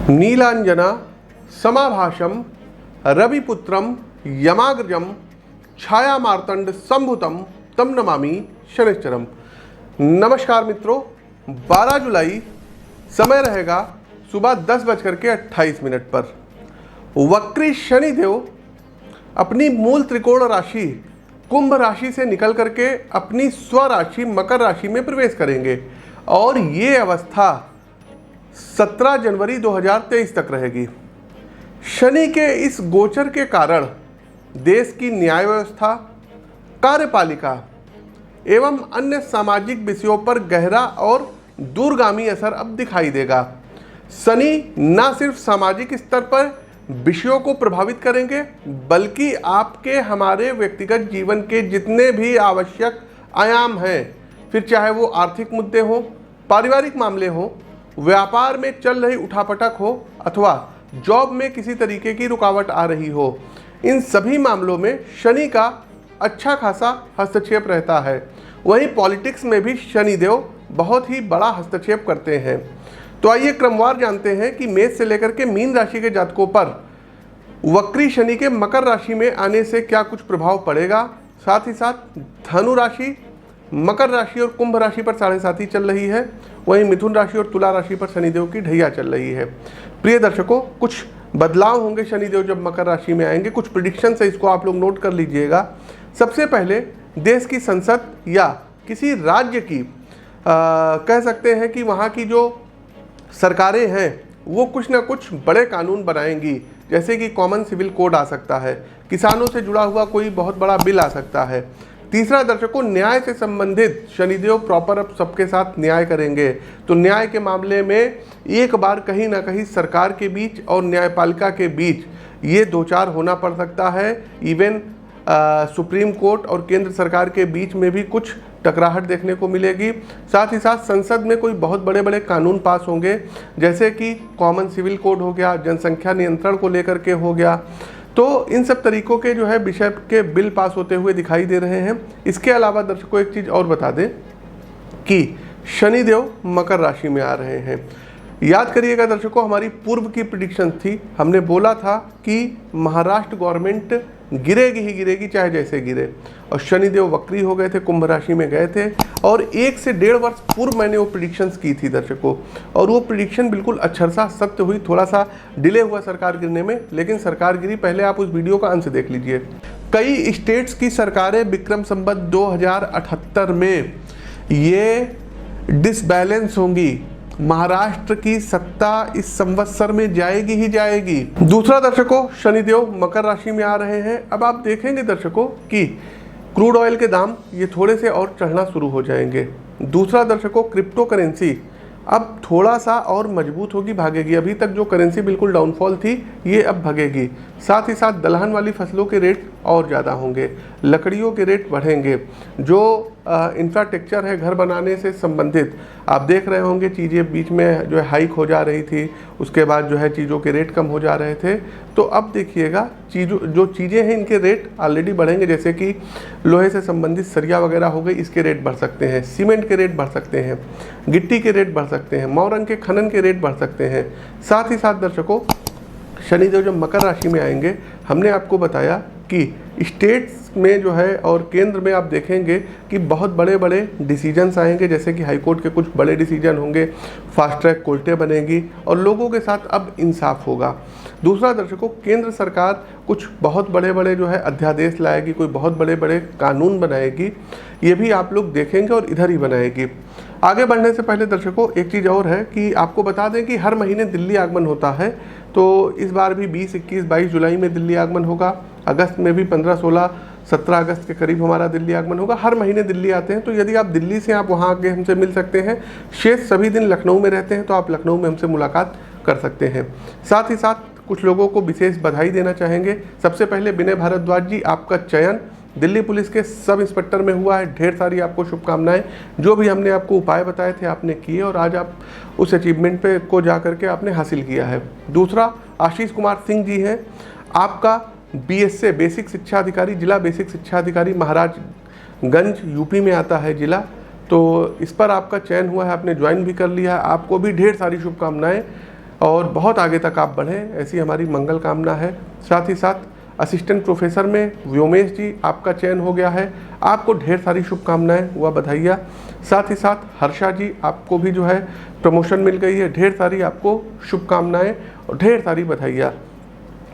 नीलांजना समाभाषम रविपुत्रम यमाग्रजम छाया मार्तंड संभुतम तम नमामि शनिश्चरम। नमस्कार मित्रों, 12 जुलाई समय रहेगा सुबह 10:28 पर। वक्री शनिदेव अपनी मूल त्रिकोण राशि कुंभ राशि से निकल करके अपनी स्वराशि मकर राशि में प्रवेश करेंगे और ये अवस्था 17 जनवरी 2023 तक रहेगी। शनि के इस गोचर के कारण देश की न्याय व्यवस्था, कार्यपालिका एवं अन्य सामाजिक विषयों पर गहरा और दूरगामी असर अब दिखाई देगा। शनि न सिर्फ सामाजिक स्तर पर विषयों को प्रभावित करेंगे बल्कि आपके हमारे व्यक्तिगत जीवन के जितने भी आवश्यक आयाम हैं, फिर चाहे वो आर्थिक मुद्दे हों, पारिवारिक मामले हों, व्यापार में चल रही उठापटक हो अथवा जॉब में किसी तरीके की रुकावट आ रही हो, इन सभी मामलों में शनि का अच्छा खासा हस्तक्षेप रहता है। वहीं पॉलिटिक्स में भी शनिदेव बहुत ही बड़ा हस्तक्षेप करते हैं। तो आइए क्रमवार जानते हैं कि मेष से लेकर के मीन राशि के जातकों पर वक्री शनि के मकर राशि में आने से क्या कुछ प्रभाव पड़ेगा। साथ ही साथ धनु राशि, मकर राशि और कुंभ राशि पर 7.5 चल रही है। वहीं मिथुन राशि और तुला राशि पर शनिदेव की ढैया चल रही है। प्रिय दर्शकों, कुछ बदलाव होंगे शनिदेव जब मकर राशि में आएंगे। कुछ प्रिडिक्शन है, इसको आप लोग नोट कर लीजिएगा। सबसे पहले देश की संसद या किसी राज्य की कह सकते हैं कि वहाँ की जो सरकारें हैं वो कुछ ना कुछ बड़े कानून बनाएंगी, जैसे कि कॉमन सिविल कोड आ सकता है, किसानों से जुड़ा हुआ कोई बहुत बड़ा बिल आ सकता है। तीसरा दर्शकों, न्याय से संबंधित शनिदेव प्रॉपर अब सबके साथ न्याय करेंगे। तो न्याय के मामले में एक बार कहीं ना कहीं सरकार के बीच और न्यायपालिका के बीच ये दो चार होना पड़ सकता है। इवन सुप्रीम कोर्ट और केंद्र सरकार के बीच में भी कुछ टकराहट देखने को मिलेगी। साथ ही साथ संसद में कोई बहुत बड़े बड़े कानून पास होंगे, जैसे कि कॉमन सिविल कोड हो गया, जनसंख्या नियंत्रण को लेकर के हो गया। तो इन सब तरीकों के जो है विषय के बिल पास होते हुए दिखाई दे रहे हैं। इसके अलावा दर्शकों एक चीज़ और बता दें कि शनिदेव मकर राशि में आ रहे हैं। याद करिएगा दर्शकों, हमारी पूर्व की प्रिडिक्शन थी, हमने बोला था कि महाराष्ट्र गवर्नमेंट गिरेगी ही गिरेगी, चाहे जैसे गिरे। और शनिदेव वक्री हो गए थे, कुंभ राशि में गए थे और 1 से 1.5 वर्ष पूर्व मैंने वो प्रिडिक्शंस की थी दर्शकों, और वो प्रिडिक्शन बिल्कुल अक्षरशः सत्य हुई। थोड़ा सा डिले हुआ सरकार गिरने में, लेकिन सरकार गिरी। पहले आप उस वीडियो का अंश देख लीजिए। कई स्टेट्स की सरकारें विक्रम संवत 2078 में ये डिसबैलेंस होंगी। महाराष्ट्र की सत्ता इस संवत्सर में जाएगी ही जाएगी। दूसरा दर्शकों, शनिदेव मकर राशि में आ रहे हैं। अब आप देखेंगे दर्शकों कि क्रूड ऑयल के दाम ये थोड़े से और चढ़ना शुरू हो जाएंगे। दूसरा दर्शकों, क्रिप्टो करेंसी अब थोड़ा सा और मजबूत होगी, भागेगी। अभी तक जो करेंसी बिल्कुल डाउनफॉल थी, ये अब भागेगी। साथ ही साथ दलहन वाली फसलों के रेट और ज़्यादा होंगे, लकड़ियों के रेट बढ़ेंगे। जो इंफ्रास्ट्रक्चर है घर बनाने से संबंधित, आप देख रहे होंगे चीज़ें बीच में जो है हाइक हो जा रही थी, उसके बाद जो है चीज़ों के रेट कम हो जा रहे थे। तो अब देखिएगा जो चीज़ें हैं इनके रेट ऑलरेडी बढ़ेंगे, जैसे कि लोहे से संबंधित सरिया वगैरह हो गई, इसके रेट बढ़ सकते हैं, सीमेंट के रेट बढ़ सकते हैं, गिट्टी के रेट बढ़ सकते हैं, मौरंग के खनन के रेट बढ़ सकते हैं। साथ ही साथ दर्शकों, शनिदेव जब मकर राशि में आएंगे, हमने आपको बताया कि स्टेट्स में जो है और केंद्र में आप देखेंगे कि बहुत बड़े बड़े डिसीजंस आएंगे, जैसे कि हाईकोर्ट के कुछ बड़े डिसीजन होंगे, फास्ट ट्रैक कोर्टें बनेंगी और लोगों के साथ अब इंसाफ होगा। दूसरा दर्शकों, केंद्र सरकार कुछ बहुत बड़े बड़े जो है अध्यादेश लाएगी, कोई बहुत बड़े बड़े कानून बनाएगी, ये भी आप लोग देखेंगे और इधर ही बनाएगी। आगे बढ़ने से पहले दर्शकों एक चीज़ और है कि आपको बता दें कि हर महीने दिल्ली आगमन होता है। तो इस बार भी 20, 21, 22 जुलाई में दिल्ली आगमन होगा। अगस्त में भी 15, 16, 17 अगस्त के करीब हमारा दिल्ली आगमन होगा। हर महीने दिल्ली आते हैं, तो यदि आप दिल्ली से आप वहाँ आके हमसे मिल सकते हैं। शेष सभी दिन लखनऊ में रहते हैं, तो आप लखनऊ में हमसे मुलाकात कर सकते हैं। साथ ही साथ कुछ लोगों को विशेष बधाई देना चाहेंगे। सबसे पहले विनय भारद्वाज जी, आपका चयन दिल्ली पुलिस के सब इंस्पेक्टर में हुआ है। ढेर सारी आपको शुभकामनाएं। जो भी हमने आपको उपाय बताए थे आपने किए और आज आप उस अचीवमेंट पे को जा करके आपने हासिल किया है। दूसरा, आशीष कुमार सिंह जी हैं, आपका BSA बेसिक शिक्षा अधिकारी, जिला बेसिक शिक्षा अधिकारी महाराजगंज यूपी में आता है जिला। तो इस पर आपका चयन हुआ है, आपने ज्वाइन भी कर लिया है। आपको भी ढेर सारी शुभकामनाएं। और बहुत आगे तक आप बढ़ें, ऐसी हमारी मंगल कामना है। साथ ही साथ असिस्टेंट प्रोफेसर में व्योमेश जी आपका चयन हो गया है, आपको ढेर सारी शुभकामनाएं व बधाइयाँ। साथ ही साथ हर्षा जी आपको भी जो है प्रमोशन मिल गई है, ढेर सारी आपको शुभकामनाएं और ढेर सारी बधाइयाँ।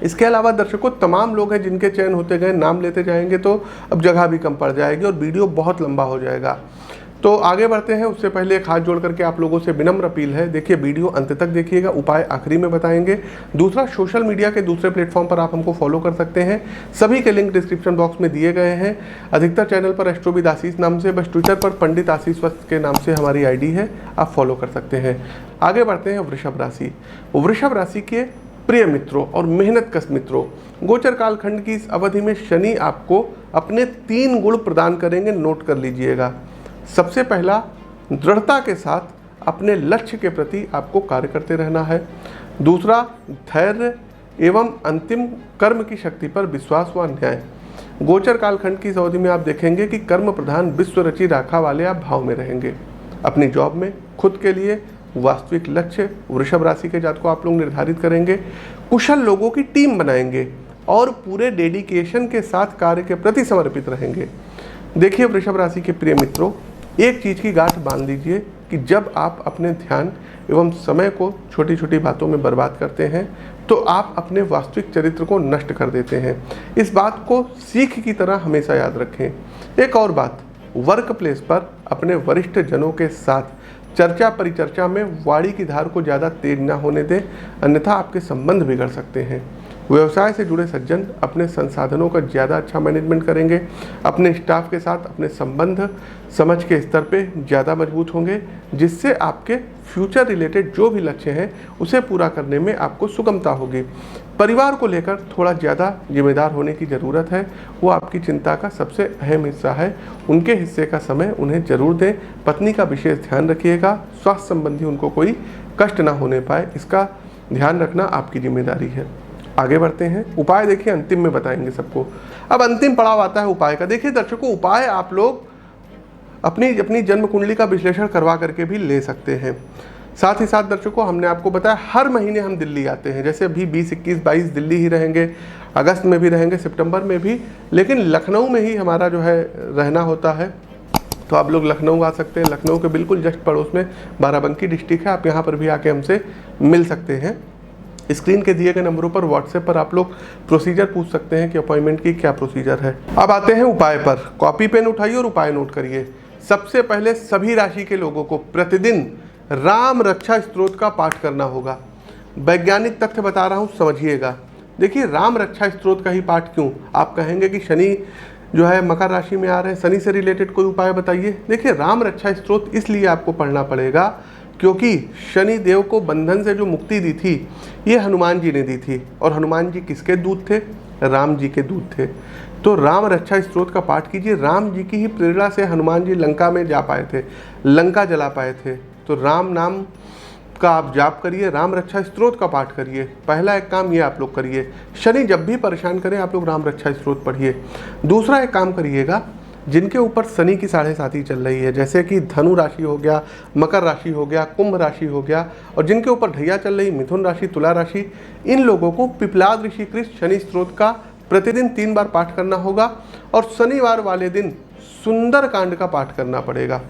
इसके अलावा दर्शकों तमाम लोग हैं जिनके चयन होते गए, नाम लेते जाएंगे तो अब जगह भी कम पड़ जाएगी और वीडियो बहुत लंबा हो जाएगा। तो आगे बढ़ते हैं, उससे पहले एक हाथ जोड़ करके आप लोगों से विनम्र अपील है, देखिए वीडियो अंत तक देखिएगा, उपाय आखिरी में बताएंगे। दूसरा, सोशल मीडिया के दूसरे प्लेटफॉर्म पर आप हमको फॉलो कर सकते हैं, सभी के लिंक डिस्क्रिप्शन बॉक्स में दिए गए हैं। अधिकतर चैनल पर एस्ट्रोविद आशीष नाम से, बस ट्विटर पर पंडित आशीष वस्त के नाम से हमारी आईडी है, आप फॉलो कर सकते हैं। आगे बढ़ते हैं वृषभ राशि। वृषभ राशि के प्रिय मित्रों और मेहनतकश मित्रों, गोचर कालखंड की इस अवधि में शनि आपको अपने 3 गुण प्रदान करेंगे, नोट कर लीजिएगा। सबसे पहला, दृढ़ता के साथ अपने लक्ष्य के प्रति आपको कार्य करते रहना है। दूसरा, धैर्य एवं अंतिम कर्म की शक्ति पर विश्वास व न्याय। गोचर कालखंड की इस अवधि में आप देखेंगे कि कर्म प्रधान विश्व रची राखा वाले आप भाव में रहेंगे। अपनी जॉब में खुद के लिए वास्तविक लक्ष्य वृषभ राशि के जातकों आप लोग निर्धारित करेंगे, कुशल लोगों की टीम बनाएंगे और पूरे डेडिकेशन के साथ कार्य के प्रति समर्पित रहेंगे। देखिए वृषभ राशि के प्रिय मित्रों, एक चीज़ की गांठ बांध लीजिए कि जब आप अपने ध्यान एवं समय को छोटी छोटी बातों में बर्बाद करते हैं तो आप अपने वास्तविक चरित्र को नष्ट कर देते हैं। इस बात को सीख की तरह हमेशा याद रखें। एक और बात, वर्क प्लेस पर अपने वरिष्ठ जनों के साथ चर्चा परिचर्चा में वाणी की धार को ज़्यादा तेज ना होने दें, अन्यथा आपके संबंध बिगड़ सकते हैं। व्यवसाय से जुड़े सज्जन अपने संसाधनों का ज़्यादा अच्छा मैनेजमेंट करेंगे, अपने स्टाफ के साथ अपने संबंध समझ के स्तर पे ज़्यादा मजबूत होंगे, जिससे आपके फ्यूचर रिलेटेड जो भी लक्ष्य हैं उसे पूरा करने में आपको सुगमता होगी। परिवार को लेकर थोड़ा ज़्यादा जिम्मेदार होने की ज़रूरत है, वो आपकी चिंता का सबसे अहम हिस्सा है। उनके हिस्से का समय उन्हें ज़रूर दें। पत्नी का विशेष ध्यान रखिएगा, स्वास्थ्य संबंधी उनको कोई कष्ट ना होने पाए, इसका ध्यान रखना आपकी जिम्मेदारी है। आगे बढ़ते हैं, उपाय देखिए अंतिम में बताएंगे सबको। अब अंतिम पड़ाव आता है उपाय का। देखिए दर्शकों, उपाय आप लोग अपनी जन्म कुंडली का विश्लेषण करवा करके भी ले सकते हैं। साथ ही साथ दर्शकों, हमने आपको बताया हर महीने हम दिल्ली आते हैं, जैसे अभी 20, 21, 22 दिल्ली ही रहेंगे, अगस्त में भी रहेंगे, सितंबर में भी, लेकिन लखनऊ में ही हमारा जो है रहना होता है। तो आप लोग लखनऊ आ सकते हैं, लखनऊ के बिल्कुल जस्ट पड़ोस में बाराबंकी डिस्ट्रिक्ट है, आप यहाँ पर भी आके हमसे मिल सकते हैं। स्क्रीन के दिए गए नंबरों पर व्हाट्सएप पर आप लोग प्रोसीजर पूछ सकते हैं कि अपॉइंटमेंट की क्या प्रोसीजर है। अब आते हैं उपाय पर। कॉपी पेन उठाइए और उपाय नोट करिए। सबसे पहले सभी राशि के लोगों को प्रतिदिन राम रक्षा स्तोत्र का पाठ करना होगा। वैज्ञानिक तथ्य बता रहा हूँ, समझिएगा। देखिए राम रक्षा स्तोत्र का ही पाठ क्यों? आप कहेंगे कि शनि जो है मकर राशि में आ रहे हैं, शनि से रिलेटेड कोई उपाय बताइए। देखिए राम रक्षा स्तोत्र इसलिए आपको पढ़ना पड़ेगा क्योंकि शनि देव को बंधन से जो मुक्ति दी थी ये हनुमान जी ने दी थी, और हनुमान जी किसके दूत थे? राम जी के दूत थे। तो राम रक्षा स्तोत्र का पाठ कीजिए। राम जी की ही प्रेरणा से हनुमान जी लंका में जा पाए थे, लंका जला पाए थे। तो राम नाम का आप जाप करिए, राम रक्षा स्तोत्र का पाठ करिए। पहला एक काम ये आप लोग करिए, शनि जब भी परेशान करें आप लोग राम रक्षा स्तोत्र पढ़िए। दूसरा एक काम करिएगा, जिनके ऊपर शनि की 7.5 चल रही है, जैसे कि धनु राशि हो गया, मकर राशि हो गया, कुंभ राशि हो गया, और जिनके ऊपर ढैया चल रही मिथुन राशि, तुला राशि, इन लोगों को पिपलाद ऋषि कृत शनि स्तोत्र का प्रतिदिन 3 बार पाठ करना होगा। और शनिवार वाले दिन सुंदरकांड का पाठ करना पड़ेगा।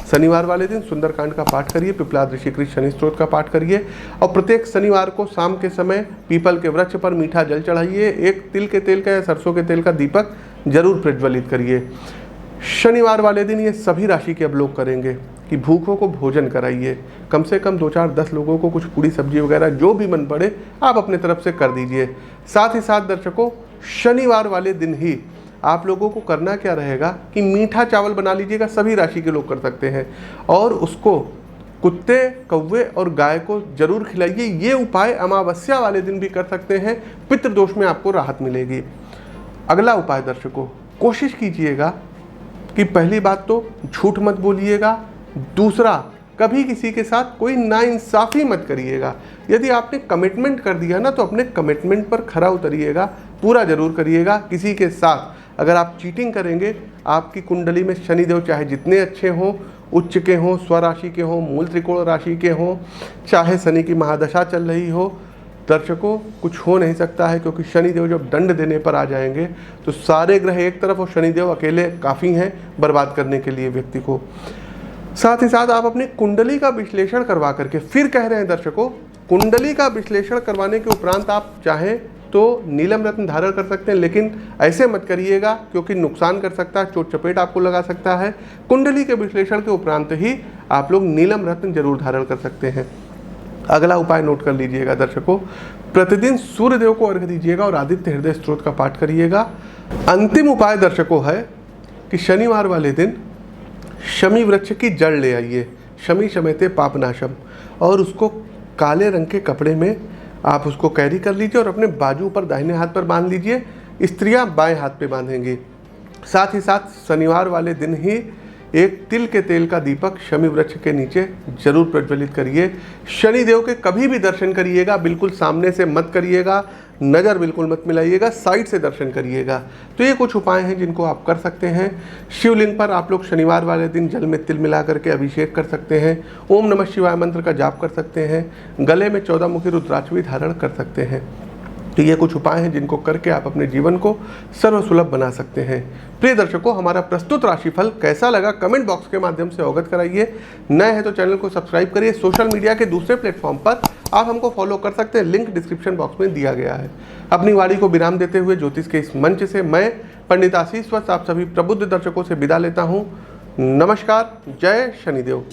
शनिवार वाले दिन सुंदरकांड का पाठ करिए, पिपलाद ऋषि कृत शनि स्तोत्र का पाठ करिए, और प्रत्येक शनिवार को शाम के समय पीपल के वृक्ष पर मीठा जल चढ़ाइए। एक तिल के तेल का या सरसों के तेल का दीपक जरूर प्रज्वलित करिए। शनिवार वाले दिन ये सभी राशि के अब लोग करेंगे कि भूखों को भोजन कराइए। कम से कम 2, 4, 10 लोगों को कुछ पूरी सब्जी वगैरह जो भी मन पड़े आप अपने तरफ से कर दीजिए। साथ ही साथ दर्शकों, शनिवार वाले दिन ही आप लोगों को करना क्या रहेगा कि मीठा चावल बना लीजिएगा। सभी राशि के लोग कर सकते हैं, और उसको कुत्ते, कौवे और गाय को जरूर खिलाइए। ये उपाय अमावस्या वाले दिन भी कर सकते हैं, पितृदोष में आपको राहत मिलेगी। अगला उपाय दर्शकों, कोशिश कीजिएगा कि पहली बात तो झूठ मत बोलिएगा। दूसरा, कभी किसी के साथ कोई नाइंसाफ़ी मत करिएगा। यदि आपने कमिटमेंट कर दिया ना तो अपने कमिटमेंट पर खरा उतरिएगा, पूरा जरूर करिएगा। किसी के साथ अगर आप चीटिंग करेंगे, आपकी कुंडली में शनिदेव चाहे जितने अच्छे हों उच्च के हों, स्वराशि के हों, मूल त्रिकोण राशि के हों, चाहे शनि की महादशा चल रही हो, दर्शकों कुछ हो नहीं सकता है, क्योंकि शनिदेव जब दंड देने पर आ जाएंगे तो सारे ग्रह एक तरफ और शनिदेव अकेले काफ़ी हैं बर्बाद करने के लिए व्यक्ति को। साथ ही साथ आप अपनी कुंडली का विश्लेषण करवा करके, फिर कह रहे हैं दर्शकों, कुंडली का विश्लेषण करवाने के उपरांत आप चाहें तो नीलम रत्न धारण कर सकते हैं, लेकिन ऐसे मत करिएगा क्योंकि नुकसान कर सकता है, चोट चपेट आपको लगा सकता है। कुंडली के विश्लेषण के उपरांत ही आप लोग नीलम रत्न जरूर धारण कर सकते हैं। अगला उपाय नोट कर लीजिएगा दर्शकों, प्रतिदिन सूर्यदेव को अर्घ्य दीजिएगा और आदित्य हृदय स्तोत्र का पाठ करिएगा। अंतिम उपाय दर्शकों है कि शनिवार वाले दिन शमी वृक्ष की जड़ ले आइए, शमी शमेते पापनाशम, और उसको काले रंग के कपड़े में आप उसको कैरी कर लीजिए और अपने बाजू पर दाहिने हाथ पर बांध लीजिए। स्त्रियां बाएं हाथ पे बांधेंगी। साथ ही साथ शनिवार वाले दिन ही एक तिल के तेल का दीपक शमी वृक्ष के नीचे जरूर प्रज्वलित करिए। शनिदेव के कभी भी दर्शन करिएगा, बिल्कुल सामने से मत करिएगा, नज़र बिल्कुल मत मिलाइएगा, साइड से दर्शन करिएगा। तो ये कुछ उपाय हैं जिनको आप कर सकते हैं। शिवलिंग पर आप लोग शनिवार वाले दिन जल में तिल मिला करके अभिषेक कर सकते हैं। ओम नमः शिवाय मंत्र का जाप कर सकते हैं। गले में 14 मुखी रुद्राक्ष भी धारण कर सकते हैं। तो ये कुछ उपाय हैं जिनको करके आप अपने जीवन को सर्वसुलभ बना सकते हैं। प्रिय दर्शकों, हमारा प्रस्तुत राशिफल कैसा लगा कमेंट बॉक्स के माध्यम से अवगत कराइए। नए हैं तो चैनल को सब्सक्राइब करिए। सोशल मीडिया के दूसरे प्लेटफॉर्म पर आप हमको फॉलो कर सकते हैं, लिंक डिस्क्रिप्शन बॉक्स में दिया गया है। अपनी वाणी को विराम देते हुए ज्योतिष के इस मंच से मैं पंडित आशीष वत्स आप सभी प्रबुद्ध दर्शकों से विदा लेता हूँ। नमस्कार, जय शनिदेव।